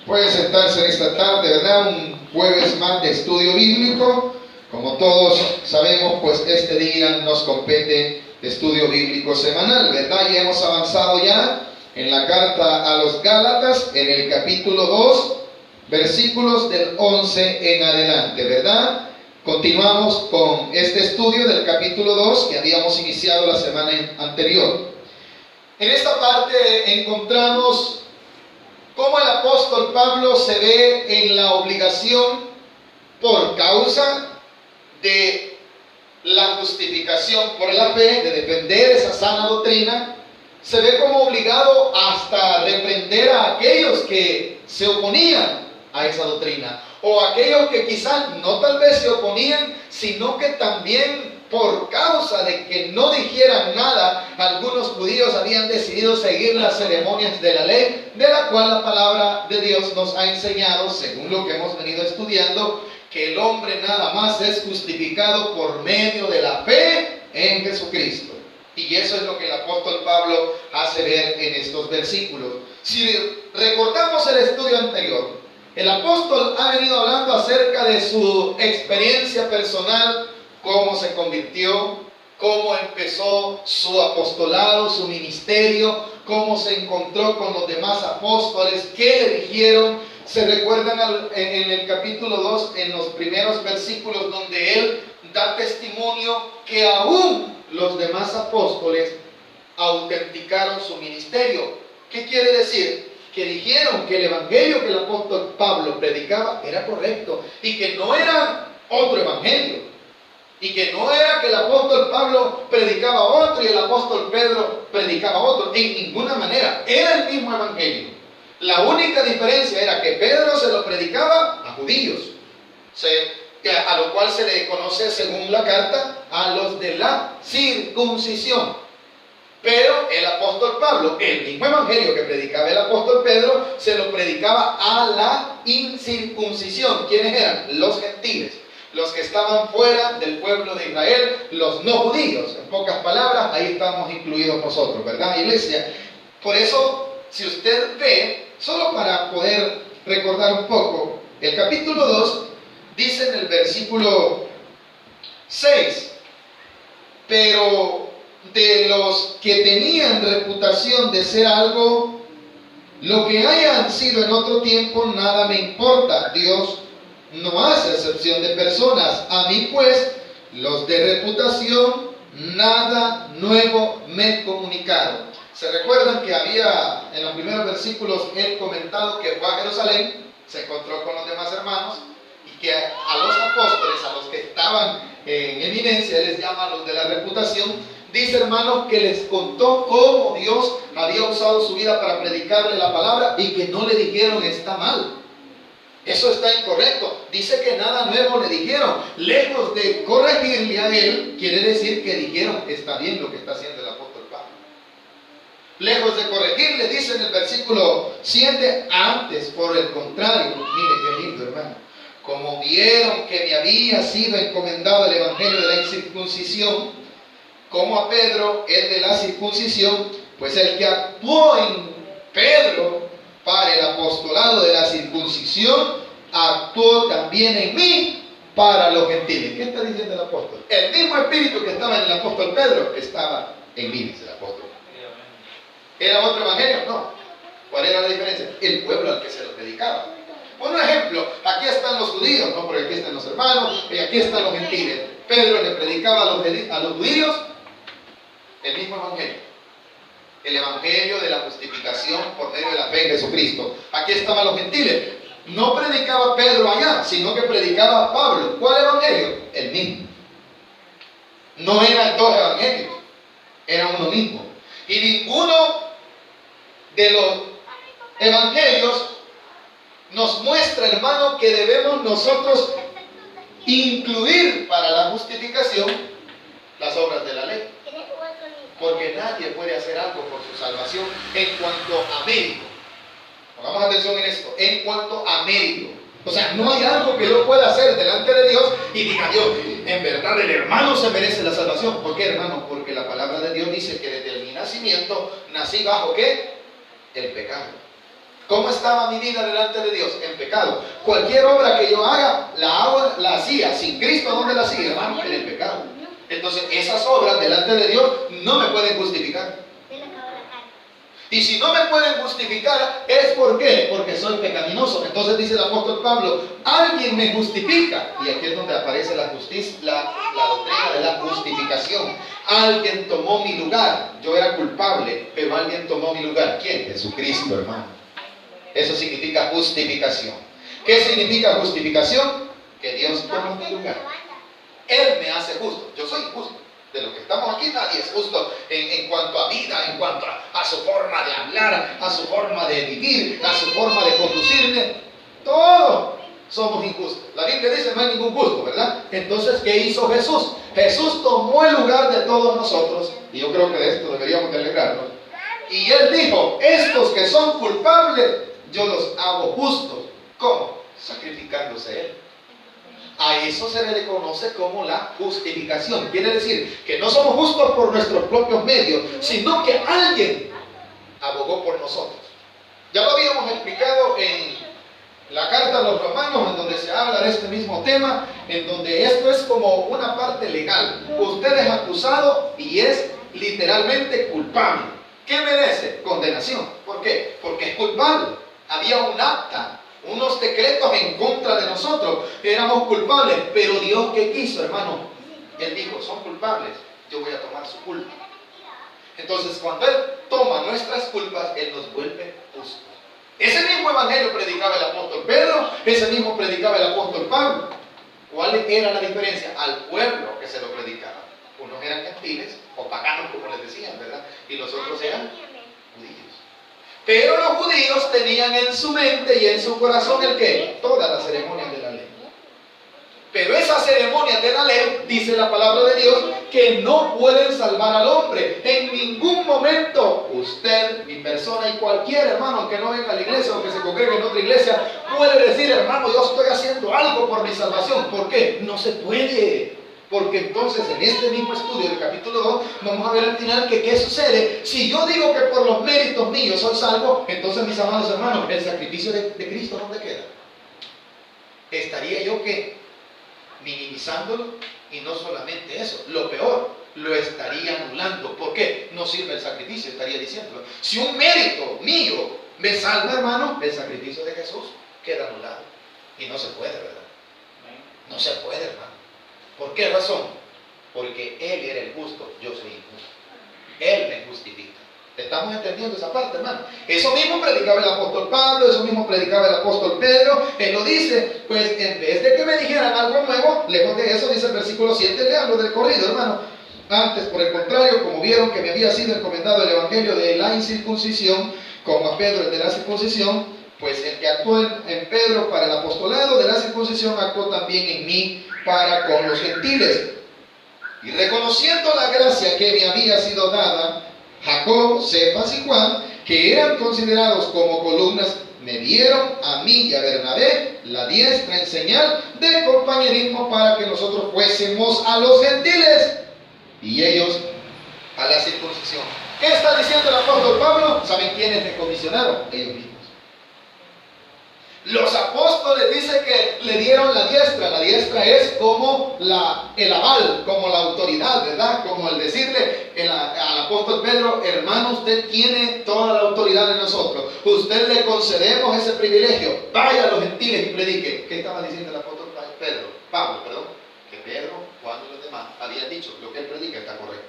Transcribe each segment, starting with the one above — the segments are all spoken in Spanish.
Pueden sentarse en esta tarde, ¿verdad? Un jueves más de estudio bíblico. Como todos sabemos, pues este día nos compete estudio bíblico semanal, ¿verdad? Y hemos avanzado ya en la carta a los Gálatas, en el capítulo 2, versículos del 11 en adelante, ¿verdad? Continuamos con este estudio del capítulo 2 que habíamos iniciado la semana anterior. En esta parte encontramos cómo el apóstol Pablo se ve en la obligación por causa de la justificación por la fe, de defender esa sana doctrina. Se ve como obligado hasta reprender a aquellos que se oponían a esa doctrina, o aquellos que quizás no tal vez se oponían, sino que también por causa de que no dijeran nada, algunos judíos habían decidido seguir las ceremonias de la ley, de la cual la palabra de Dios nos ha enseñado, según lo que hemos venido estudiando, que el hombre nada más es justificado por medio de la fe en Jesucristo. Y eso es lo que el apóstol Pablo hace ver en estos versículos. Si recordamos el estudio anterior, el apóstol ha venido hablando acerca de su experiencia personal, cómo se convirtió, cómo empezó su apostolado, su ministerio, cómo se encontró con los demás apóstoles, qué le dijeron. Se recuerdan en el capítulo 2, en los primeros versículos, donde él da testimonio que aún los demás apóstoles autenticaron su ministerio. ¿Qué quiere decir? Que dijeron que el evangelio que el apóstol Pablo predicaba era correcto y que no era otro evangelio. Y que no era que el apóstol Pablo predicaba otro y el apóstol Pedro predicaba otro. En ninguna manera. Era el mismo evangelio. La única diferencia era que Pedro se lo predicaba a judíos, a lo cual se le conoce, según la carta, a los de la circuncisión. Pero el apóstol Pablo, el mismo evangelio que predicaba el apóstol Pedro, se lo predicaba a la incircuncisión. ¿Quiénes eran? Los gentiles, los que estaban fuera del pueblo de Israel, los no judíos. En pocas palabras, ahí estamos incluidos nosotros, ¿verdad, iglesia? Por eso, si usted ve, solo para poder recordar un poco, el capítulo 2 dice en el versículo 6, pero de los que tenían reputación de ser algo, lo que hayan sido en otro tiempo, nada me importa. Dios no hace excepción de personas. A mí pues, los de reputación, nada nuevo me comunicaron. ¿Se recuerdan que había en los primeros versículos él comentado que fue a Jerusalén, se encontró con los demás hermanos y que a los apóstoles, a los que estaban en eminencia, él les llama a los de la reputación? Dice, hermanos, que les contó cómo Dios había usado su vida para predicarle la palabra y que no le dijeron está mal. Eso está incorrecto. Dice que nada nuevo le dijeron. Lejos de corregirle a él, quiere decir que dijeron está bien lo que está haciendo el apóstol Pablo. Lejos de corregirle, dice en el versículo 7, antes, por el contrario, mire qué lindo, hermano, como vieron que me había sido encomendado el evangelio de la incircuncisión, como a Pedro, el de la circuncisión, pues el que actuó en Pedro para el apostolado de la circuncisión, actuó también en mí para los gentiles. ¿Qué está diciendo el apóstol? El mismo espíritu que estaba en el apóstol Pedro estaba en mí, dice el apóstol. ¿Era otro evangelio? No. ¿Cuál era la diferencia? El pueblo al que se lo predicaba. Un ejemplo, aquí están los judíos, ¿no? Porque aquí están los hermanos y aquí están los gentiles. Pedro le predicaba a los judíos el mismo evangelio, el evangelio de la justificación por medio de la fe en Jesucristo. Aquí estaban los gentiles. No predicaba Pedro allá, sino que predicaba Pablo. ¿Cuál evangelio? El mismo. No eran dos evangelios, era uno mismo. Y ninguno de los evangelios nos muestra, hermano, que debemos nosotros incluir para la justificación las obras de la ley. Porque nadie puede hacer algo por su salvación en cuanto a mérito. Pongamos atención en esto. En cuanto a mérito. O sea, no hay algo que yo pueda hacer delante de Dios y diga Dios, en verdad el hermano se merece la salvación. ¿Por qué, hermano? Porque la palabra de Dios dice que desde mi nacimiento nací bajo ¿qué? El pecado. ¿Cómo estaba mi vida delante de Dios? En pecado. Cualquier obra que yo haga, la hacía. Sin Cristo, ¿dónde la hacía, hermano? En el pecado. Entonces, esas obras delante de Dios no me pueden justificar. Y si no me pueden justificar, ¿es por qué? Porque soy pecaminoso. Entonces dice el apóstol Pablo, alguien me justifica. Y aquí es donde aparece la justicia, la doctrina de la justificación. Alguien tomó mi lugar. Yo era culpable, pero alguien tomó mi lugar. ¿Quién? Jesucristo, hermano. Eso significa justificación. ¿Qué significa justificación? Que Dios toma mi lugar. Él me hace justo. Yo soy injusto. De los que estamos aquí, nadie es justo en cuanto a vida, en cuanto a su forma de hablar, a su forma de vivir, a su forma de conducirme. Todos somos injustos. La Biblia dice no hay ningún justo, ¿verdad? Entonces, ¿qué hizo Jesús? Jesús tomó el lugar de todos nosotros. Y yo creo que de esto deberíamos de alegrarnos. Y Él dijo, estos que son culpables, yo los hago justos. ¿Cómo? Sacrificándose Él. A eso se le conoce como la justificación. Quiere decir que no somos justos por nuestros propios medios, sino que alguien abogó por nosotros. Ya lo habíamos explicado en la carta a los romanos, en donde se habla de este mismo tema, en donde esto es como una parte legal. Usted es acusado y es literalmente culpable. ¿Qué merece? Condenación. ¿Por qué? Porque es culpable. Había un acta, unos decretos en contra de nosotros. Éramos culpables, pero Dios, ¿qué quiso, hermano? Él dijo, son culpables, yo voy a tomar su culpa. Entonces, cuando Él toma nuestras culpas, Él nos vuelve justos. Ese mismo evangelio predicaba el apóstol Pedro, ese mismo predicaba el apóstol Pablo. ¿Cuál era la diferencia? Al pueblo que se lo predicaba. Unos eran gentiles o paganos, como les decían, ¿verdad? Y los otros eran judíos. Pero los judíos tenían en su mente y en su corazón el ¿qué? Todas las ceremonias de la ley. Pero esas ceremonias de la ley, dice la palabra de Dios, que no pueden salvar al hombre. En ningún momento usted, mi persona y cualquier hermano que no venga a la iglesia o que se congregue en otra iglesia, puede decir, hermano, yo estoy haciendo algo por mi salvación. ¿Por qué? No se puede. Porque entonces en este mismo estudio del capítulo 2 vamos a ver al final que qué sucede. Si yo digo que por los méritos míos soy salvo, entonces mis amados hermanos, el sacrificio de Cristo, ¿dónde queda? ¿Estaría yo qué? Minimizándolo, y no solamente eso, lo peor, lo estaría anulando. ¿Por qué? No sirve el sacrificio, estaría diciéndolo. Si un mérito mío me salva, hermano, el sacrificio de Jesús queda anulado. Y no se puede, ¿verdad? No se puede, hermano. ¿Por qué razón? Porque Él era el justo, yo soy injusto. Él me justifica. ¿Estamos entendiendo esa parte, hermano? Eso mismo predicaba el apóstol Pablo, eso mismo predicaba el apóstol Pedro. Él lo dice, pues en vez de que me dijeran algo nuevo, lejos de eso, dice el versículo 7, leanlo del corrido, hermano. Antes, por el contrario, como vieron que me había sido encomendado el evangelio de la incircuncisión, como a Pedro el de la circuncisión, pues el que actuó en Pedro para el apostolado de la circuncisión, actuó también en mí para con los gentiles. Y reconociendo la gracia que me había sido dada, Jacob, Cefas y Juan, que eran considerados como columnas, me dieron a mí y a Bernabé la diestra en señal de compañerismo para que nosotros fuésemos a los gentiles y ellos a la circuncisión. ¿Qué está diciendo el apóstol Pablo? ¿Saben quiénes me comisionaron? Ellos mismos. Los apóstoles dicen que le dieron la diestra. La diestra es como el aval, como la autoridad, ¿verdad? Como el decirle al apóstol Pedro, hermano, usted tiene toda la autoridad en nosotros. Usted le concedemos ese privilegio. Vaya a los gentiles y predique. ¿Qué estaba diciendo el apóstol Pablo? Que Pedro, Juan y los demás habían dicho, lo que él predica está correcto.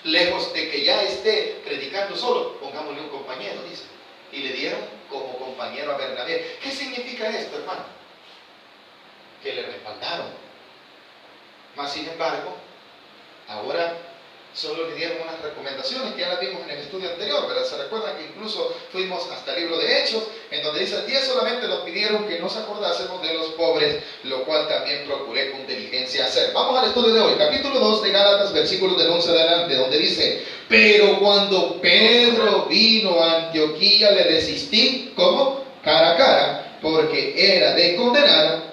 Lejos de que ya esté predicando solo, pongámosle un compañero, dice. Y le dieron como compañero a Bernabé. ¿Qué significa esto, hermano? Que le respaldaron. Mas sin embargo, ahora solo le dieron unas recomendaciones que ya las vimos en el estudio anterior, ¿verdad? Se recuerdan que incluso fuimos hasta el libro de Hechos, en donde dice, 10 solamente nos pidieron que nos acordásemos de los pobres, lo cual también procuré con diligencia hacer. Vamos al estudio de hoy, capítulo 2 de Gálatas, versículos del 11 adelante, donde dice, pero cuando Pedro vino a Antioquía le resistí, ¿cómo? Cara a cara, porque era de condenar.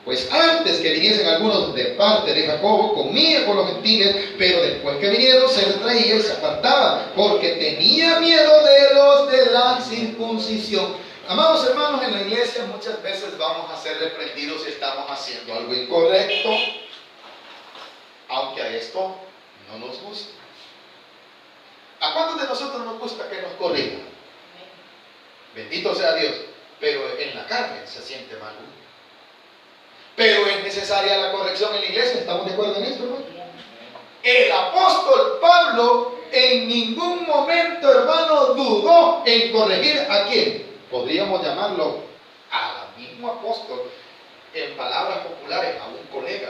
Pues antes que viniesen algunos de parte de Jacobo, comía con los gentiles, pero después que vinieron se retraía y se apartaba, porque tenía miedo de los de la circuncisión. Amados hermanos, en la iglesia muchas veces vamos a ser reprendidos si estamos haciendo algo incorrecto, aunque a esto no nos guste. ¿A cuántos de nosotros nos gusta que nos corrijan? Bendito sea Dios. Pero en la carne se siente mal. Pero es necesaria la corrección en la iglesia. ¿Estamos de acuerdo en esto, hermano? El apóstol Pablo en ningún momento, hermano, dudó en corregir ¿a quién? Podríamos llamarlo al mismo apóstol, en palabras populares, a un colega,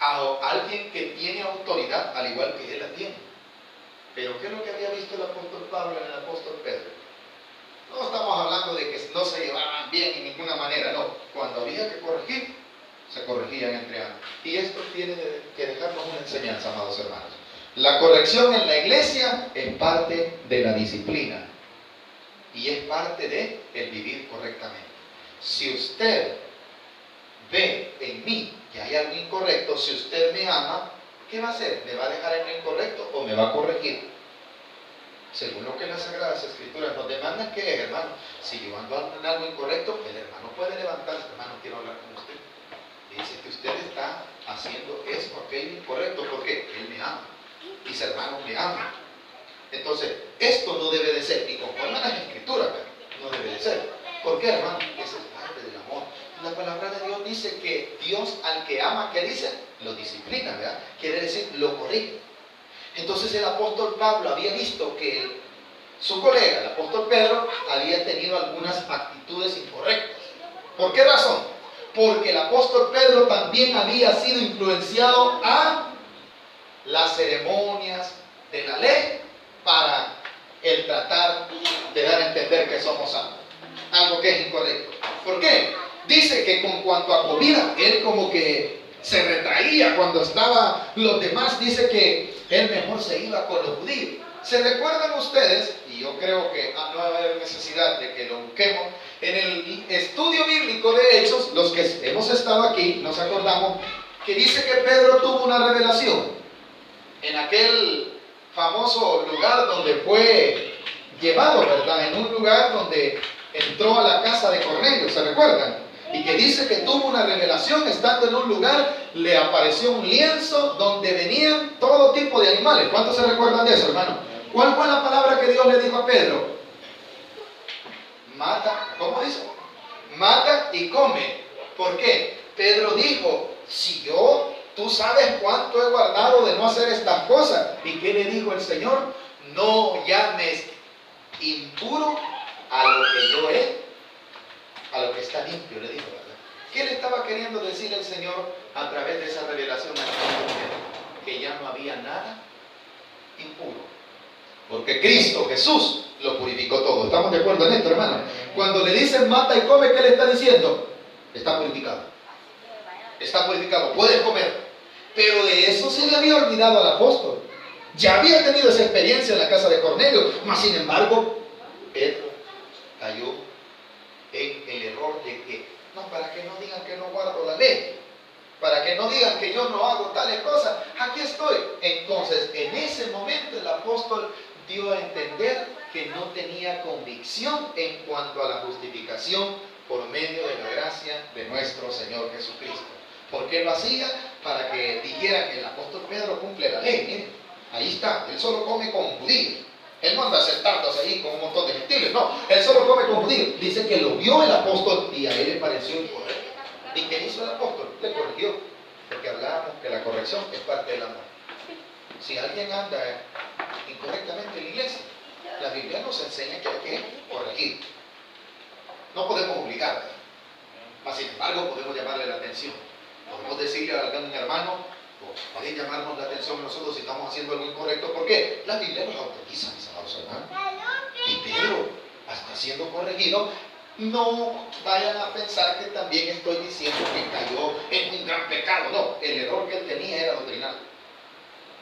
a alguien que tiene autoridad al igual que él la tiene. Pero ¿qué es lo que había visto el apóstol Pablo en el apóstol Pedro? No estamos hablando de que no se llevaban bien en ninguna manera, no. Cuando había que corregir, se corregían entre ambos. Y esto tiene que dejarnos una enseñanza, amados hermanos. La corrección en la iglesia es parte de la disciplina y es parte de el vivir correctamente. Si usted ve en mí que hay algo incorrecto, si usted me ama, ¿qué va a hacer? ¿Me va a dejar en lo incorrecto o me va a corregir? Según lo que las Sagradas Escrituras nos demandan, ¿qué es, hermano? Si yo ando en algo incorrecto, el hermano puede levantarse. Hermano, quiero hablar con usted. Dice que usted está haciendo esto, aquello incorrecto. ¿Por qué? Él me ama. Mis hermanos me aman. Entonces, esto no debe de ser. Y conforme a las Escrituras, no debe de ser. ¿Por qué, hermano? Eso es parte del amor. La palabra de Dios dice que Dios al que ama, ¿qué dice? Lo disciplina, ¿verdad? Quiere decir, lo corrige. Entonces el apóstol Pablo había visto que su colega, el apóstol Pedro, había tenido algunas actitudes incorrectas. ¿Por qué razón? Porque el apóstol Pedro también había sido influenciado a las ceremonias de la ley para el tratar de dar a entender que somos santos. Algo que es incorrecto. ¿Por qué? Dice que con cuanto a comida, él como que se retraía cuando estaban los demás. Dice que él mejor se iba con los judíos. ¿Se recuerdan ustedes? Y yo creo que no va a haber necesidad de que lo busquemos. En el estudio bíblico de Hechos, los que hemos estado aquí, nos acordamos que dice que Pedro tuvo una revelación en aquel famoso lugar donde fue llevado, ¿verdad? En un lugar donde entró a la casa de Cornelio, ¿se recuerdan? Y que dice que tuvo una revelación estando en un lugar, le apareció un lienzo donde venían todo tipo de animales. ¿Cuántos se recuerdan de eso, hermano? ¿Cuál fue la palabra que Dios le dijo a Pedro? Mata, ¿cómo dice? Mata y come. ¿Por qué? Pedro dijo, si tú sabes cuánto he guardado de no hacer estas cosas. ¿Y qué le dijo el Señor? No llames impuro a lo que yo he, a lo que está limpio, le dijo, ¿verdad? ¿Qué le estaba queriendo decir el Señor a través de esa revelación? Que ya no había nada impuro, porque Cristo Jesús lo purificó todo. ¿Estamos de acuerdo en esto, hermano? Cuando le dicen mata y come, ¿qué le está diciendo? Está purificado. Está purificado, puedes comer. Pero de eso se le había olvidado al apóstol. Ya había tenido esa experiencia en la casa de Cornelio, mas sin embargo, Pedro cayó en el error de que, no, para que no digan que no guardo la ley, para que no digan que yo no hago tales cosas, aquí estoy. Entonces, en ese momento el apóstol dio a entender que no tenía convicción en cuanto a la justificación por medio de la gracia de nuestro Señor Jesucristo. ¿Por qué lo hacía? Para que dijeran que el apóstol Pedro cumple la ley. Miren, ahí está, él solo come con judíos. Él no anda sentándose ahí con un montón de gentiles, no, él solo come con judíos. Dice que lo vio el apóstol y a él le pareció incorrecto. ¿Y qué hizo el apóstol? Le corrigió, porque hablábamos que la corrección es parte del amor. Si alguien anda incorrectamente en la iglesia, la Biblia nos enseña que hay que corregir. No podemos obligar, mas sin embargo podemos llamarle la atención. Podemos decirle a algún hermano, pueden llamarnos la atención nosotros si estamos haciendo algo incorrecto. ¿Por qué? La Biblia nos autoriza, mis amados hermanos. Y Pedro está siendo corregido. No vayan a pensar que también estoy diciendo que cayó en un gran pecado. No, el error que él tenía era doctrinal.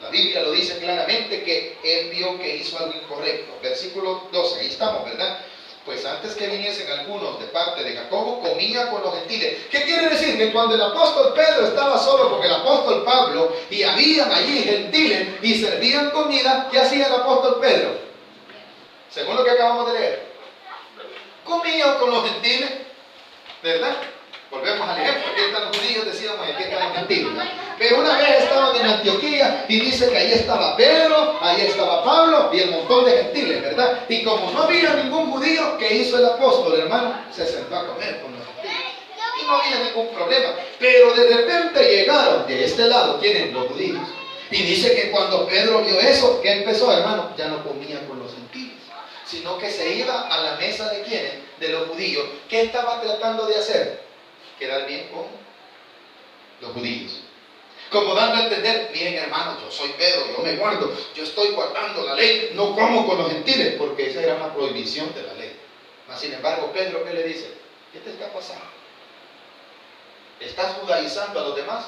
La Biblia lo dice claramente que él vio que hizo algo incorrecto. Versículo 12, ahí estamos, ¿verdad? Pues antes que viniesen algunos de parte de Jacobo, comía con los gentiles. ¿Qué quiere decir? Que cuando el apóstol Pedro estaba solo con el apóstol Pablo y habían allí gentiles y servían comida, ¿qué hacía el apóstol Pedro? Según lo que acabamos de leer, comía con los gentiles, ¿verdad? Volvemos al ejemplo, aquí están los judíos, decíamos, y aquí están los gentiles, ¿no? Pero una vez estaban en Antioquía y dice que ahí estaba Pedro, ahí estaba Pablo y el montón de gentiles, ¿verdad? Y como no había ningún judío, ¿qué hizo el apóstol, hermano? Se sentó a comer con los gentiles. Y no había ningún problema. Pero de repente llegaron de este lado, ¿quiénes? Los judíos. Y dice que cuando Pedro vio eso, ¿qué empezó, hermano? Ya no comía con los gentiles, sino que se iba a la mesa de ¿quiénes? De los judíos. ¿Qué estaba tratando de hacer? Quedar bien con los judíos. Como dando a entender, miren hermanos, yo soy Pedro, yo me guardo, yo estoy guardando la ley, no como con los gentiles, porque esa era una prohibición de la ley. Mas sin embargo, Pedro, ¿qué le dice? ¿Qué te está pasando? ¿Estás judaizando a los demás?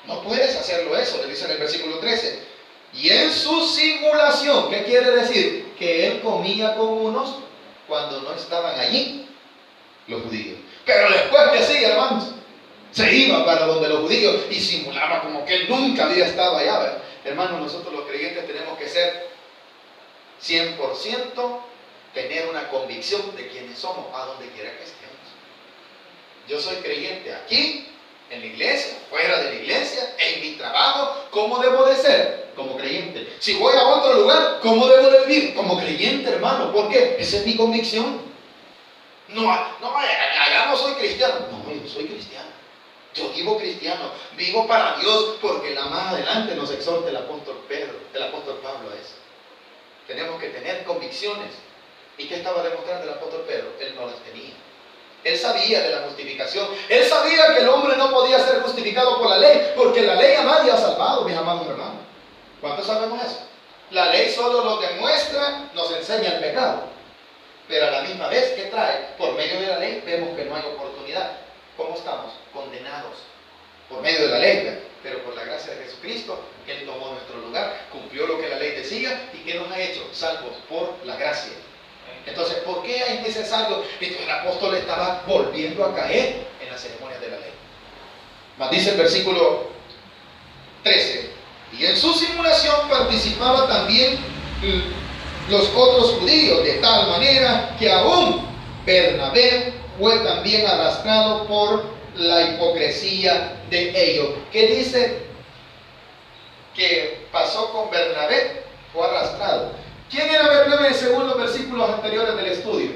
No puedes hacerlo eso, le dice en el versículo 13. Y en su simulación, ¿qué quiere decir? Que él comía con unos cuando no estaban allí los judíos. Pero después que sí, hermanos, se iba para donde los judíos y simulaba como que él nunca había estado allá, ¿verdad? Hermanos, nosotros los creyentes tenemos que ser 100%, tener una convicción de quiénes somos, a donde quiera que estemos. Yo soy creyente aquí, en la iglesia, fuera de la iglesia, en mi trabajo. ¿Cómo debo de ser? Como creyente. Si voy a otro lugar, ¿cómo debo de vivir? Como creyente, hermano. ¿Por qué? Esa es mi convicción. Allá no soy cristiano. No, yo soy cristiano. Yo vivo cristiano, vivo para Dios, porque más adelante nos exhorta el apóstol Pablo a eso. Tenemos que tener convicciones. ¿Y qué estaba demostrando el apóstol Pedro? Él no las tenía. Él sabía de la justificación. Él sabía que el hombre no podía ser justificado por la ley, porque la ley a nadie ha salvado, mis amados hermanos. ¿Cuántos sabemos eso? La ley solo nos demuestra, nos enseña el pecado. Pero a la misma vez, ¿qué trae? Por medio de la ley vemos que no hay oportunidad. ¿Cómo estamos? Condenados por medio de la ley, pero por la gracia de Jesucristo, Él tomó nuestro lugar, cumplió lo que la ley decía, y ¿qué nos ha hecho? Salvos por la gracia. Entonces, ¿por qué es necesario? Entonces el apóstol estaba volviendo a caer en las ceremonias de la ley. Mas dice el versículo 13, y en su simulación participaba también los otros judíos, de tal manera que aún Bernabé fue también arrastrado por la hipocresía de ellos. ¿Qué dice que pasó con Bernabé? Fue arrastrado. ¿Quién era Bernabé según los versículos anteriores del estudio?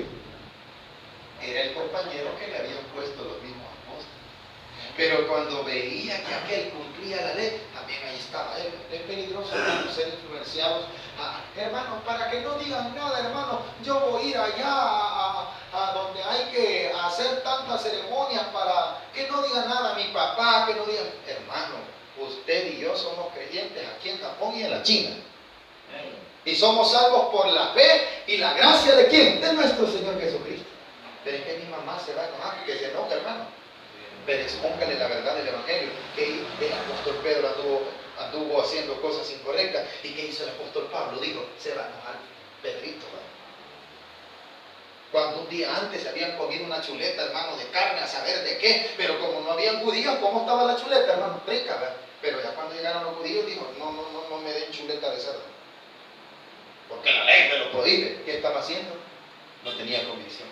Era el compañero que le habían puesto los mismos apóstoles. Pero cuando veía que aquel cumplía la ley, también ahí estaba él. Es peligroso ser influenciados. Hermanos, para que no digan nada, hermanos, yo voy a ir allá a donde hay que hacer tantas ceremonias para que no digan nada a mi papá, que no digan, hermano, usted y yo somos creyentes aquí en Japón y en la China. Y somos salvos por la fe y la gracia de ¿quién? De nuestro Señor Jesucristo. Pero es que mi mamá se va a enojar, que se enoja, hermano. Pero expóngale la verdad del Evangelio. Que el apóstol Pedro anduvo haciendo cosas incorrectas. ¿Y qué hizo el apóstol Pablo? Dijo, se va a enojar Pedrito, ¿verdad? Cuando un día antes se habían comido una chuleta, hermano, de carne, a saber de qué. Pero como no habían judíos, ¿cómo estaba la chuleta, hermano? Rica, ¿verdad? Pero ya cuando llegaron los judíos, dijo, no me den chuleta de cerdo. Porque la ley me lo prohíbe. ¿Qué estaba haciendo? No tenía convicción.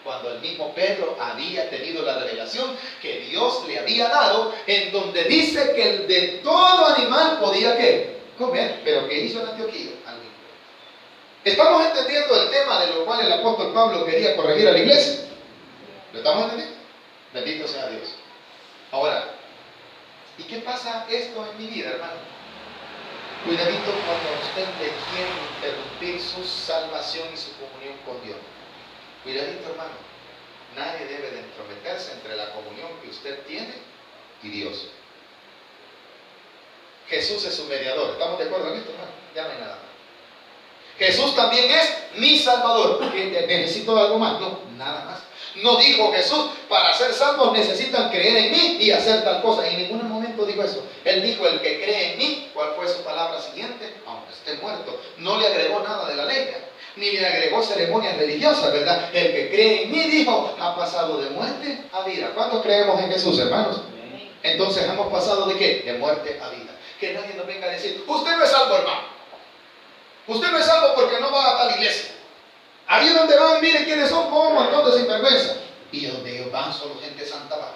Cuando el mismo Pedro había tenido la revelación que Dios le había dado, en donde dice que de todo animal podía ¿qué? Comer. Pero ¿qué hizo en Antioquía? Algo incorrecto. ¿Estamos entendiendo el tema de lo cual el apóstol Pablo quería corregir a la iglesia? ¿Lo estamos entendiendo? Bendito sea Dios. Ahora, ¿y qué pasa esto en mi vida, hermano? Cuidadito cuando a usted le quiere interrumpir su salvación y su comunión con Dios. Cuidadito, hermano. Nadie debe de entrometerse entre la comunión que usted tiene y Dios. Jesús es su mediador. ¿Estamos de acuerdo en esto, hermano? Ya no hay nada más. Jesús también es mi Salvador. ¿Necesito algo más? No, nada más. No dijo Jesús, para ser salvos necesitan creer en mí y hacer tal cosa. En ningún momento dijo eso. Él dijo, el que cree en mí, ¿cuál fue su palabra siguiente? Aunque esté muerto. No le agregó nada de la ley, ni le agregó ceremonias religiosas, ¿verdad? El que cree en mí, dijo, ha pasado de muerte a vida. ¿Cuántos creemos en Jesús, hermanos? Entonces hemos pasado ¿de qué? De muerte a vida. Que nadie nos venga a decir, usted no es salvo, hermano. Usted no es salvo porque no va a tal iglesia. Ahí donde van, miren quiénes son, como un montón de sinvergüenza. Y donde ellos van, solo gente santa va.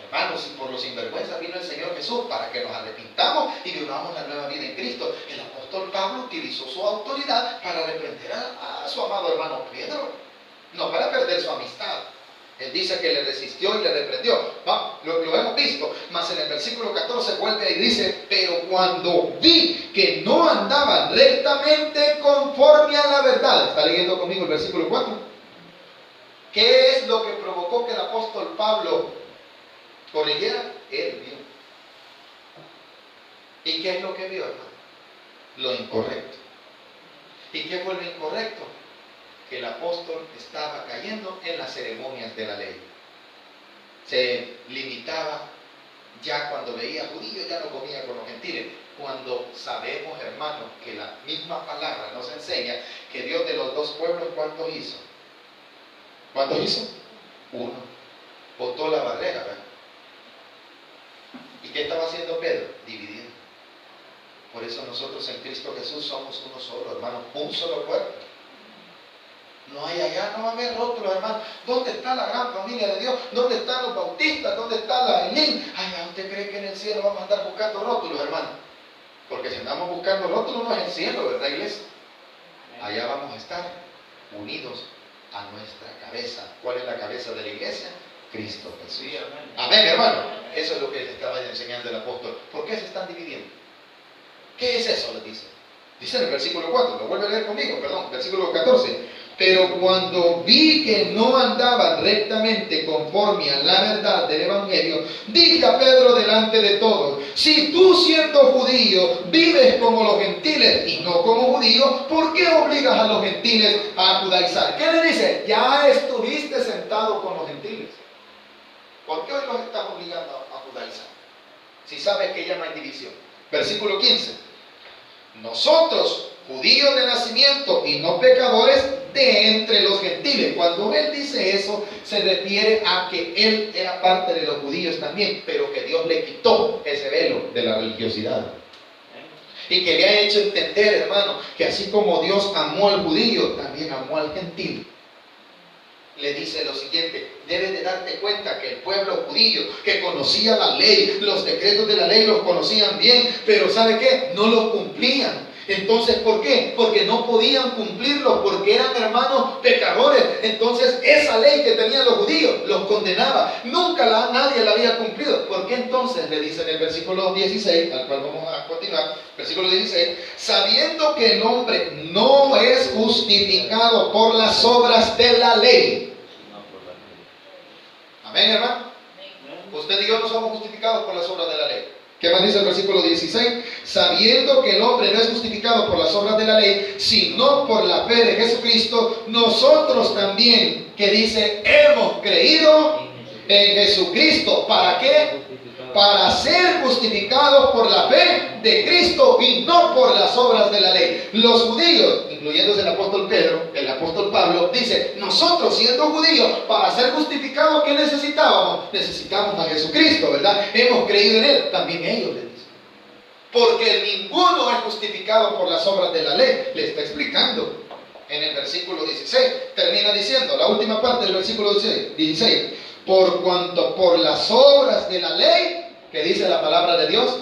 Hermanos, y por los sinvergüenzas vino el Señor Jesús para que nos arrepintamos y vivamos la nueva vida en Cristo. El apóstol Pablo utilizó su autoridad para reprender a su amado hermano Pedro, no para perder su amistad. Él dice que le resistió y le reprendió. Lo hemos visto, mas en el versículo 14 vuelve y dice: pero cuando vi que no andaban rectamente conforme a la verdad. ¿Está leyendo conmigo el versículo 4? ¿Qué es lo que provocó que el apóstol Pablo corrigiera? Él vio. ¿Y qué es lo que vio, hermano? Lo incorrecto. ¿Y qué fue lo incorrecto? Que el apóstol estaba cayendo en las ceremonias de la ley. Se limitaba, ya cuando veía judíos, ya no comía con los gentiles. Cuando sabemos, hermanos, que la misma palabra nos enseña que Dios de los dos pueblos, ¿cuántos hizo? ¿Cuántos hizo? Uno. Botó la barrera, ¿verdad? ¿Y qué estaba haciendo Pedro? Dividiendo. Por eso nosotros en Cristo Jesús somos uno solo, hermano, un solo cuerpo. No hay allá, no va a haber rótulos, hermano. ¿Dónde está la gran familia de Dios? ¿Dónde están los bautistas? ¿Dónde está la Elín? Ay, ¿usted cree que en el cielo vamos a andar buscando rótulos, hermano? Porque si andamos buscando rótulos no es el cielo, ¿verdad, iglesia? Allá vamos a estar unidos a nuestra cabeza. ¿Cuál es la cabeza de la iglesia? Cristo Jesús. Sí, amén. Amén, hermano. Eso es lo que les estaba enseñando el apóstol. ¿Por qué se están dividiendo? ¿Qué es eso? Les dice. Dice en el versículo 4, lo vuelve a leer conmigo, perdón, versículo 14. Pero cuando vi que no andaban rectamente conforme a la verdad del Evangelio, dije a Pedro delante de todos: si tú siendo judío vives como los gentiles y no como judío, ¿por qué obligas a los gentiles a judaizar? ¿Qué le dice? Ya estuviste sentado con los gentiles. ¿Por qué hoy los estás obligando a judaizar? Si sabes que ya no hay división. Versículo 15. Nosotros, judíos de nacimiento y no pecadores de entre los gentiles. Cuando él dice eso, se refiere a que él era parte de los judíos también, pero que Dios le quitó ese velo de la religiosidad. Y que le ha hecho entender, hermano, que así como Dios amó al judío, también amó al gentil. Le dice lo siguiente: debes de darte cuenta que el pueblo judío, que conocía la ley, los decretos de la ley los conocían bien, pero ¿sabe qué? No los cumplían. Entonces, ¿por qué? Porque no podían cumplirlos, porque eran hermanos pecadores. Entonces, esa ley que tenían los judíos los condenaba. Nunca nadie la había cumplido. ¿Por qué entonces? Le dice en el versículo 16, al cual vamos a continuar, versículo 16, sabiendo que el hombre no es justificado por las obras de la ley. Amén, hermano. Usted y yo no somos justificados por las obras de la ley. ¿Qué más dice el versículo 16? Sabiendo que el hombre no es justificado por las obras de la ley, sino por la fe de Jesucristo, nosotros también, que dice, hemos creído en Jesucristo. ¿Para qué? Para ser justificados por la fe de Cristo y no por las obras de la ley. Los judíos, incluyéndose el apóstol Pedro, el apóstol Pablo, dice: nosotros siendo judíos, para ser justificados, ¿qué necesitábamos? Necesitamos a Jesucristo, ¿verdad? Hemos creído en Él. También ellos le dicen: porque ninguno es justificado por las obras de la ley. Le está explicando en el versículo 16. Termina diciendo, la última parte del versículo 16: por cuanto por las obras de la ley, que dice la palabra de Dios,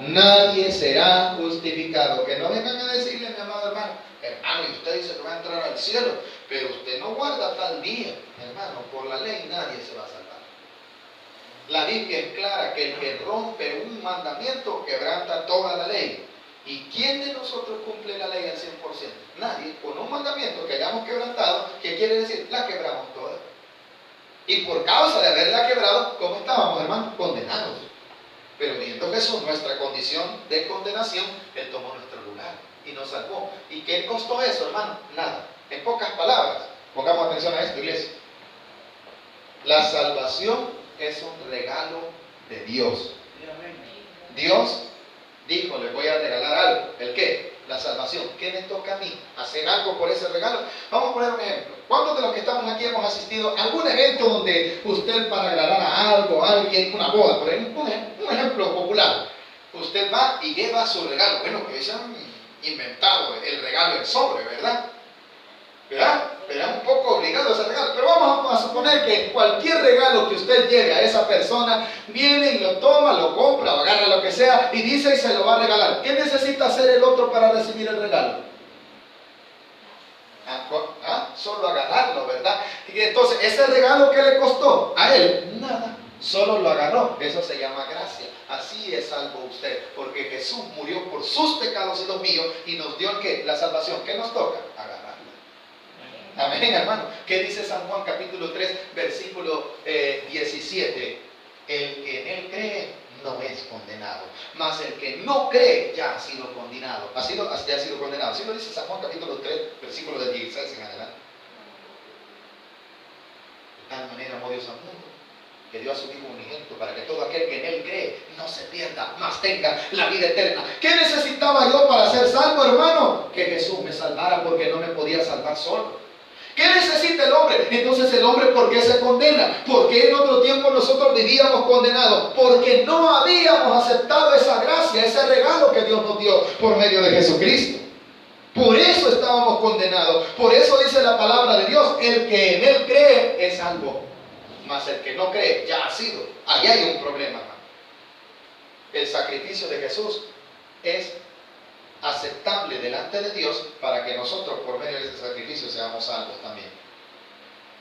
nadie será justificado. Que no vengan a decirle, mi amado hermano, y usted dice que va a entrar al cielo, pero usted no guarda tal día. Hermano, por la ley nadie se va a salvar. La Biblia es clara que el que rompe un mandamiento quebranta toda la ley. ¿Y quién de nosotros cumple la ley al 100%? Nadie. Con un mandamiento que hayamos quebrantado, ¿qué quiere decir? La quebramos toda. Y por causa de haberla quebrado, ¿cómo estábamos, hermano? Condenados. Pero viendo Jesús nuestra condición de condenación, Él tomó nuestro lugar y nos salvó. ¿Y qué costó eso, hermano? Nada. En pocas palabras, pongamos atención a esto, iglesia. La salvación es un regalo de Dios. Dios dijo: les voy a regalar algo. ¿El qué? La salvación. ¿Qué me toca a mí? ¿Hacer algo por ese regalo? Vamos a poner un ejemplo. ¿Cuántos de los que estamos aquí hemos asistido a algún evento donde usted, para agradar a algo, a alguien, una boda, por ejemplo, un ejemplo popular, usted va y lleva su regalo? Bueno, que se han inventado el regalo en sobre, ¿verdad? ¿verdad? Pero es un poco obligado ese regalo. Pero vamos a suponer que cualquier regalo que usted lleve a esa persona, viene y lo toma, lo compra o agarra lo que sea y dice y se lo va a regalar. ¿Qué necesita hacer el otro para recibir el regalo? Solo agarrarlo, ¿verdad? Y entonces, ese regalo que le costó a él, nada, solo lo agarró. Eso se llama gracia. Así es salvo usted, porque Jesús murió por sus pecados y los míos y nos dio la salvación. ¿Qué nos toca? Agarrarla. Amén, hermano. ¿Qué dice San Juan capítulo 3, versículo 17? El que en él cree no es condenado, mas el que no cree ya ha sido condenado. Ya ha sido condenado. Así lo dice San Juan capítulo 3, versículo del 16 en adelante. De tal manera amó Dios al mundo, que dio a su Hijo unigénito, para que todo aquel que en él cree no se pierda, mas tenga la vida eterna. ¿Qué necesitaba yo para ser salvo, hermano? Que Jesús me salvara, porque no me podía salvar solo. ¿Qué necesita el hombre? Entonces el hombre, ¿por qué se condena? Porque en otro tiempo nosotros vivíamos condenados, porque no habíamos aceptado esa gracia, ese regalo que Dios nos dio por medio de Jesucristo. Por eso estábamos condenados. Por eso dice la palabra de Dios: el que en él cree es salvo, mas el que no cree ya ha sido. Ahí hay un problema, hermano. El sacrificio de Jesús es aceptable delante de Dios para que nosotros por medio de ese sacrificio seamos salvos también.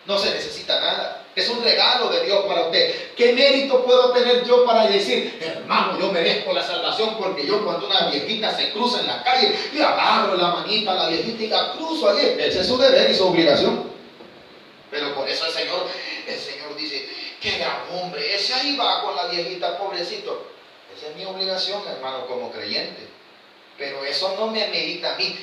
No se necesita nada, es un regalo de Dios para usted. ¿Qué mérito puedo tener yo para decir, hermano, yo merezco la salvación? Porque yo, cuando una viejita se cruza en la calle, le agarro la manita a la viejita y la cruzo allí. Ese es su deber y su obligación. Pero por eso el Señor dice: qué gran hombre, ese ahí va con la viejita, pobrecito. Esa es mi obligación, hermano, como creyente. Pero eso no me amerita a mí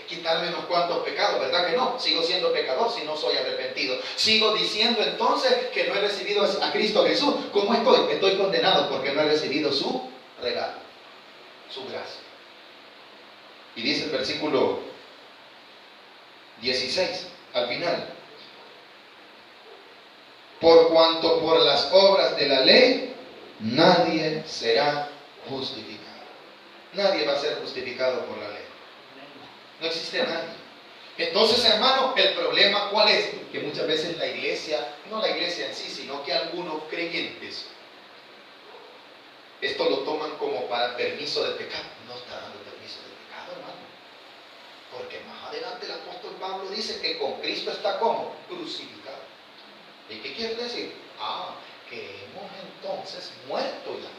quitarme unos cuantos pecados, ¿verdad que no? Sigo siendo pecador si no soy arrepentido. Sigo diciendo entonces que no he recibido a Cristo Jesús. ¿Cómo estoy? Estoy condenado porque no he recibido su regalo, su gracia. Y dice el versículo 16, al final: por cuanto por las obras de la ley nadie será justificado. Nadie va a ser justificado por la ley. No existe nadie. Entonces, hermano, el problema ¿cuál es? Que muchas veces la iglesia, no la iglesia en sí, sino que algunos creyentes, esto lo toman como para permiso de pecado. No está dando permiso de pecado, hermano. Porque más adelante el apóstol Pablo dice que con Cristo está como crucificado. ¿Y qué quiere decir? Que hemos entonces muerto ya.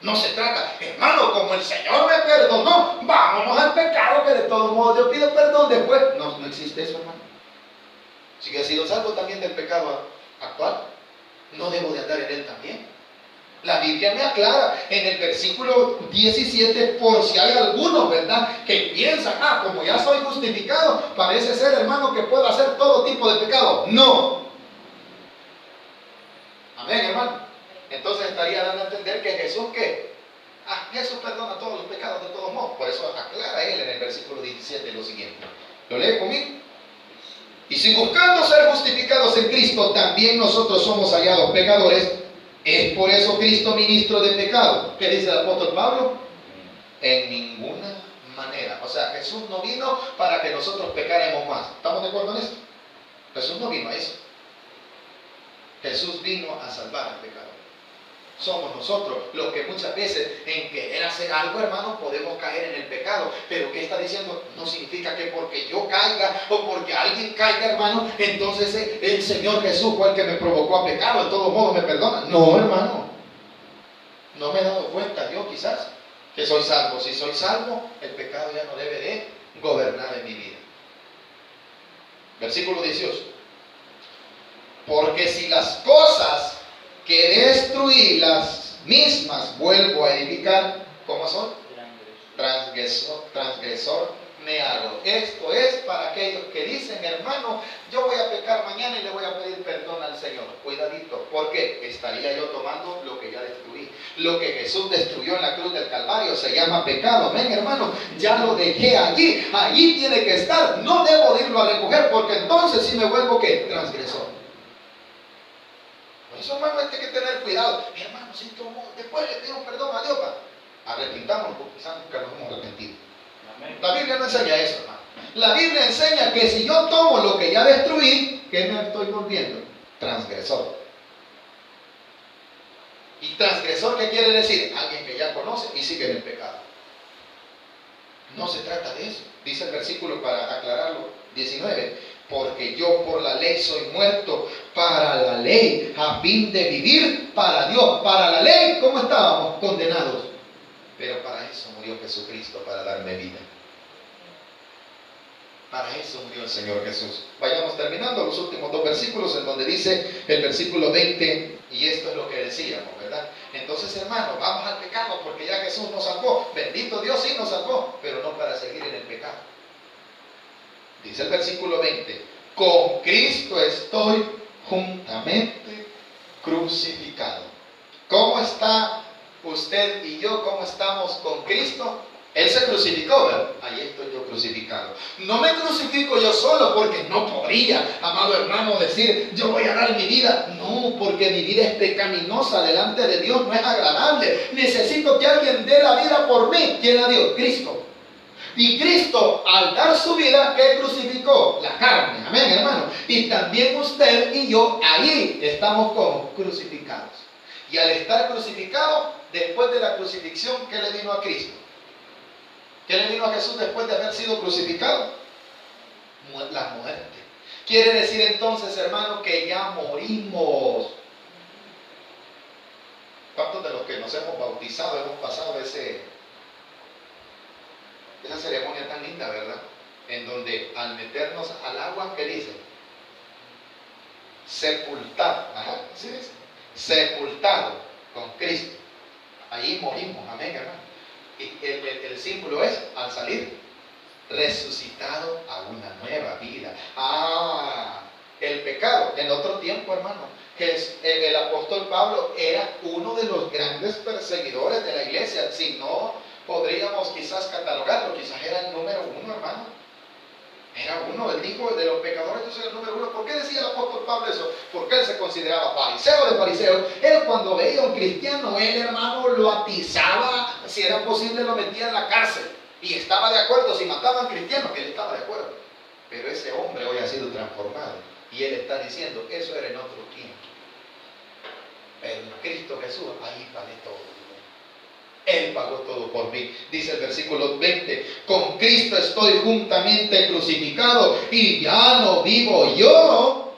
No se trata, hermano, como el Señor me perdonó, vámonos al pecado, que de todos modos yo pido perdón después. No existe eso, hermano. Si he sido salvo también del pecado actual, no debo de andar en él también. La Biblia me aclara en el versículo 17, por si hay algunos, ¿verdad?, que piensan, como ya soy justificado, parece ser, hermano, que puedo hacer todo tipo de pecado. No. Amén, hermano. Entonces estaría dando a entender que Jesús, ¿qué? Jesús perdona todos los pecados de todos modos. Por eso aclara él en el versículo 17 lo siguiente. ¿Lo lee conmigo? Y si buscando ser justificados en Cristo también nosotros somos hallados pecadores, ¿es por eso Cristo ministro de pecado? ¿Qué dice el apóstol Pablo? En ninguna manera. O sea, Jesús no vino para que nosotros pecáramos más. ¿Estamos de acuerdo en esto? Jesús no vino a eso. Jesús vino a salvar al pecador. Somos nosotros los que muchas veces, en querer hacer algo, hermano, podemos caer en el pecado. Pero ¿qué está diciendo? No significa que porque yo caiga o porque alguien caiga, hermano, entonces el Señor Jesús fue el que me provocó a pecado, de todos modos me perdona. No, hermano. No me he dado cuenta yo quizás que soy salvo. Si soy salvo, el pecado ya no debe de gobernar en mi vida. Versículo 18. Porque si las cosas que destruí las mismas vuelvo a edificar, ¿cómo son? Transgresor me hago. Esto es para aquellos que dicen, hermano, yo voy a pecar mañana y le voy a pedir perdón al Señor. Cuidadito, porque estaría yo tomando lo que ya destruí. Lo que Jesús destruyó en la cruz del Calvario se llama pecado. Ven, hermano, ya lo dejé allí. Allí tiene que estar. No debo de irlo a recoger, porque entonces sí me vuelvo, ¿qué? Transgresor. Por eso, hermano, hay que tener cuidado. Mi hermano, si después le pido perdón a Dios, arrepintamos, porque quizás nunca nos hemos arrepentido. Amén. La Biblia no enseña eso, hermano. La Biblia enseña que si yo tomo lo que ya destruí, ¿qué me estoy volviendo? Transgresor. ¿Y transgresor qué quiere decir? Alguien que ya conoce y sigue en el pecado. No se trata de eso. Dice el versículo, para aclararlo, 19. Porque yo por la ley soy muerto para la ley, a fin de vivir para Dios. Para la ley, ¿cómo estábamos? Condenados. Pero para eso murió Jesucristo, para darme vida. Para eso murió el Señor Jesús. Vayamos terminando los últimos dos versículos, en donde dice el versículo 20, y esto es lo que decíamos, ¿verdad? Entonces, hermanos, vamos al pecado porque ya Jesús nos salvó. Bendito Dios, sí nos salvó, pero no para seguir en el pecado. Dice el versículo 20, con Cristo estoy juntamente crucificado. ¿Cómo está usted y yo? ¿Cómo estamos con Cristo? Él se crucificó, ¿verdad? Ahí estoy yo crucificado. No me crucifico yo solo porque no podría, amado hermano, decir yo voy a dar mi vida. No, porque mi vida es pecaminosa delante de Dios, no es agradable. Necesito que alguien dé la vida por mí. ¿Quién la dio? Cristo. Y Cristo, al dar su vida, ¿qué crucificó? La carne. Amén, hermano. Y también usted y yo, ahí estamos como crucificados. Y al estar crucificado, después de la crucifixión, ¿qué le vino a Cristo? ¿Qué le vino a Jesús después de haber sido crucificado? La muerte. Quiere decir entonces, hermano, que ya morimos. ¿Cuántos de los que nos hemos bautizado hemos pasado esa ceremonia tan linda, verdad? En donde al meternos al agua, ¿qué dice? Sepultado. Ajá, ¿sí dice? Sepultado con Cristo. Ahí morimos. Amén, hermano. Y el símbolo es, al salir, resucitado a una nueva vida. El pecado. En otro tiempo, hermano, que el apóstol Pablo era uno de los grandes perseguidores de la iglesia. Si no, podríamos quizás catalogarlo. Quizás era el número uno, hermano. Era uno, él dijo, de los pecadores yo soy el número uno. ¿Por qué decía el apóstol Pablo eso? Porque él se consideraba fariseo de fariseos. Él cuando veía a un cristiano, él, hermano, lo atizaba, si era posible lo metía en la cárcel. Y estaba de acuerdo, si mataban cristianos, él estaba de acuerdo. Pero ese hombre hoy ha sido transformado. Y él está diciendo, eso era en otro tiempo. Pero en Cristo Jesús, ahí vale todo. Él pagó todo por mí. Dice el versículo 20, con Cristo estoy juntamente crucificado y ya no vivo yo,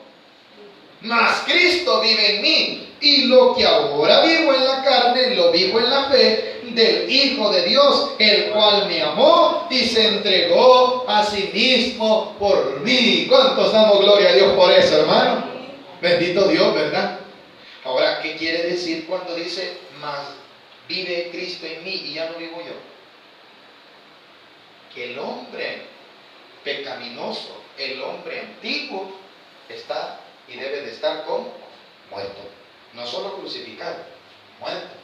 mas Cristo vive en mí. Y lo que ahora vivo en la carne, lo vivo en la fe del Hijo de Dios, el cual me amó y se entregó a sí mismo por mí. ¿Cuántos damos gloria a Dios por eso, hermano? Bendito Dios, ¿verdad? Ahora, ¿qué quiere decir cuando dice más vive Cristo en mí y ya no vivo yo? Que el hombre pecaminoso, el hombre antiguo, está y debe de estar como muerto. No solo crucificado, muerto.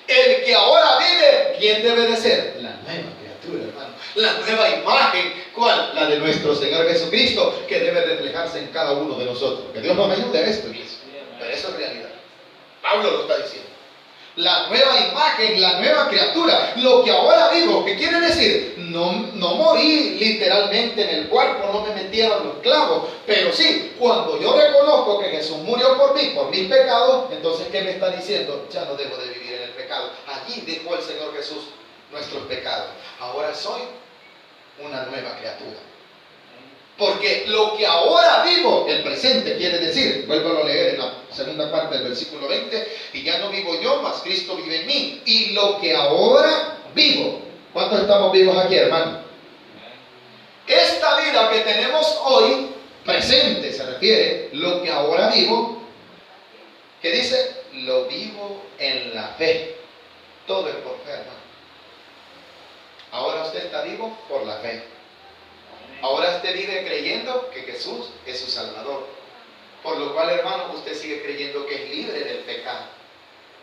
El que ahora vive, ¿quién debe de ser? La nueva criatura, hermano. La nueva imagen. ¿Cuál? La de nuestro Señor Jesucristo, que debe reflejarse en cada uno de nosotros. Que Dios nos ayude a esto, iglesia. Pero eso es realidad. Pablo lo está diciendo. La nueva imagen, la nueva criatura, lo que ahora vivo, ¿qué quiere decir? No morí literalmente en el cuerpo, no me metieron los clavos, pero sí, cuando yo reconozco que Jesús murió por mí, por mis pecados, entonces ¿qué me está diciendo? Ya no debo de vivir en el pecado. Allí dejó el Señor Jesús nuestros pecados. Ahora soy una nueva criatura. Porque lo que ahora vivo, el presente quiere decir, vuelvo a leer en la segunda parte del versículo 20, y ya no vivo yo, mas Cristo vive en mí. Y lo que ahora vivo, ¿cuántos estamos vivos aquí, hermano? Esta vida que tenemos hoy, presente se refiere, lo que ahora vivo, ¿qué dice? Lo vivo en la fe. Todo es por fe, hermano. Ahora usted está vivo por la fe. Ahora usted vive creyendo que Jesús es su Salvador. Por lo cual, hermano, usted sigue creyendo que es libre del pecado.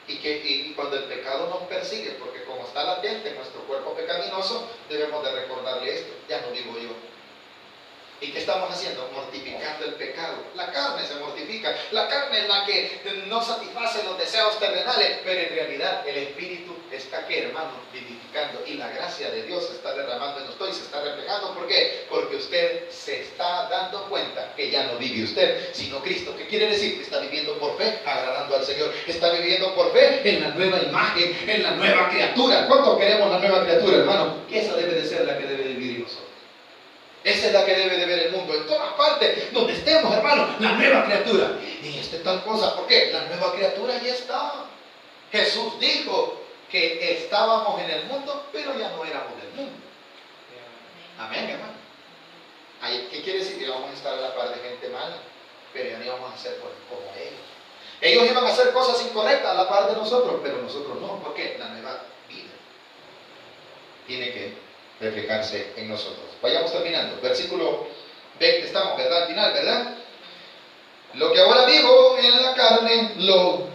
Y cuando el pecado nos persigue, porque como está latente en nuestro cuerpo pecaminoso, debemos de recordarle esto. Ya no vivo yo. ¿Y qué estamos haciendo? Mortificando el pecado. La carne se mortifica. La carne es la que no satisface los deseos terrenales, pero en realidad el Espíritu está aquí, hermano, vivificando. Y la gracia de Dios se está derramando en nosotros y se está reflejando. ¿Por qué? Porque usted se está dando cuenta que ya no vive usted, sino Cristo. ¿Qué quiere decir? Que está viviendo por fe, agradando al Señor. Está viviendo por fe en la nueva imagen, en la nueva criatura. ¿Cuánto queremos la nueva criatura, hermano? Esa debe de ser la que debe de vivir nosotros. Esa es la que debe de ver el mundo, en todas partes donde estemos, hermano, la nueva criatura. Y tal cosa, ¿por qué? La nueva criatura ya está. Jesús dijo que estábamos en el mundo, pero ya no éramos del mundo. Amén, hermano. ¿Qué quiere decir? Que vamos a estar a la par de gente mala, pero ya no íbamos a ser como ellos. Ellos iban a hacer cosas incorrectas a la par de nosotros, pero nosotros no. ¿Por qué? La nueva vida tiene que reflejarse en nosotros. Vayamos terminando. Versículo 20, estamos, ¿verdad? Al final, ¿verdad? Lo que ahora vivo en la carne, lo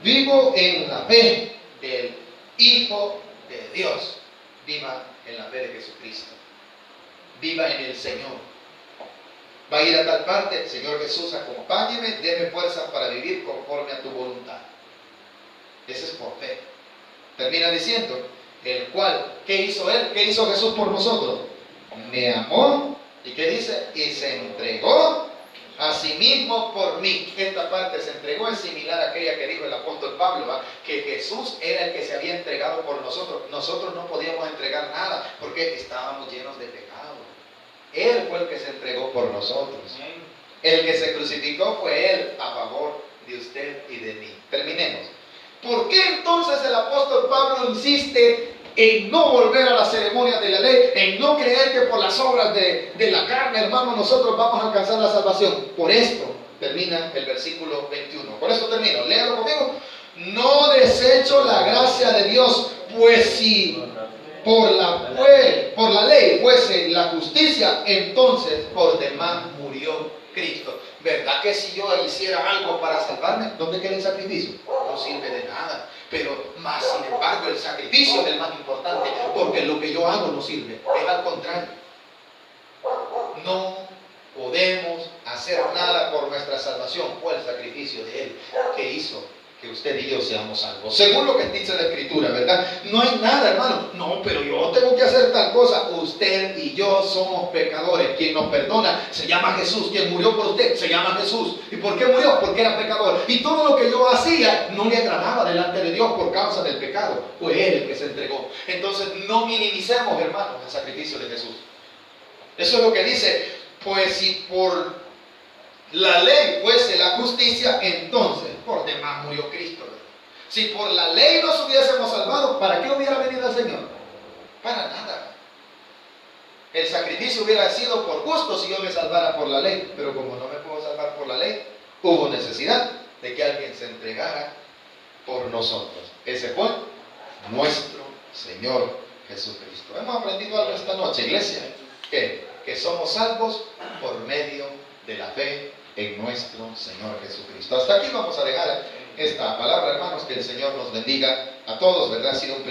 vivo en la fe del Hijo de Dios. Viva en la fe de Jesucristo. Viva en el Señor. Va a ir a tal parte, Señor Jesús, acompáñeme, déme fuerzas para vivir conforme a tu voluntad. Ese es por fe. Termina diciendo, el cual, ¿qué hizo Él? ¿Qué hizo Jesús por nosotros? Me amó, ¿y qué dice? Y se entregó a sí mismo por mí. Esta parte, se entregó, es similar a aquella que dijo el apóstol Pablo, ¿va? Que Jesús era el que se había entregado por nosotros. Nosotros no podíamos entregar nada porque estábamos llenos de pecado. Él fue el que se entregó por nosotros. El que se crucificó fue Él a favor de usted y de mí. Terminemos. ¿Por qué entonces el apóstol Pablo insiste en no volver a las ceremonias de la ley, en no creer que por las obras de la carne, hermano, nosotros vamos a alcanzar la salvación? Por esto termina el versículo 21. Por eso termino. Léalo conmigo. No desecho la gracia de Dios, pues si por la ley fuese la justicia, entonces por demás murió Cristo. ¿Verdad que si yo hiciera algo para salvarme, dónde queda el sacrificio? No sirve de nada. Pero más sin embargo el sacrificio es el más importante, porque lo que yo hago no sirve. Es al contrario. No podemos hacer nada por nuestra salvación. Fue el sacrificio de Él que hizo que usted y yo seamos salvos. Según lo que dice la Escritura, ¿verdad? No hay nada, hermano. No, pero yo tengo que hacer tal cosa. Usted y yo somos pecadores. Quien nos perdona se llama Jesús. Quien murió por usted se llama Jesús. ¿Y por qué murió? Porque era pecador. Y todo lo que yo hacía no le agradaba delante de Dios por causa del pecado. Fue Él el que se entregó. Entonces no minimicemos, hermanos, el sacrificio de Jesús. Eso es lo que dice. Pues si por la ley fuese la justicia, entonces por demás murió Cristo. Si por la ley nos hubiésemos salvado, ¿para qué hubiera venido el Señor? Para nada. El sacrificio hubiera sido por gusto si yo me salvara por la ley, pero como no me puedo salvar por la ley, hubo necesidad de que alguien se entregara por nosotros. Ese fue nuestro Señor Jesucristo. Hemos aprendido algo esta noche, iglesia, que somos salvos por medio de la fe en nuestro Señor Jesucristo. Hasta aquí vamos a dejar esta palabra, hermanos. Que el Señor nos bendiga a todos, ¿verdad? Ha sido un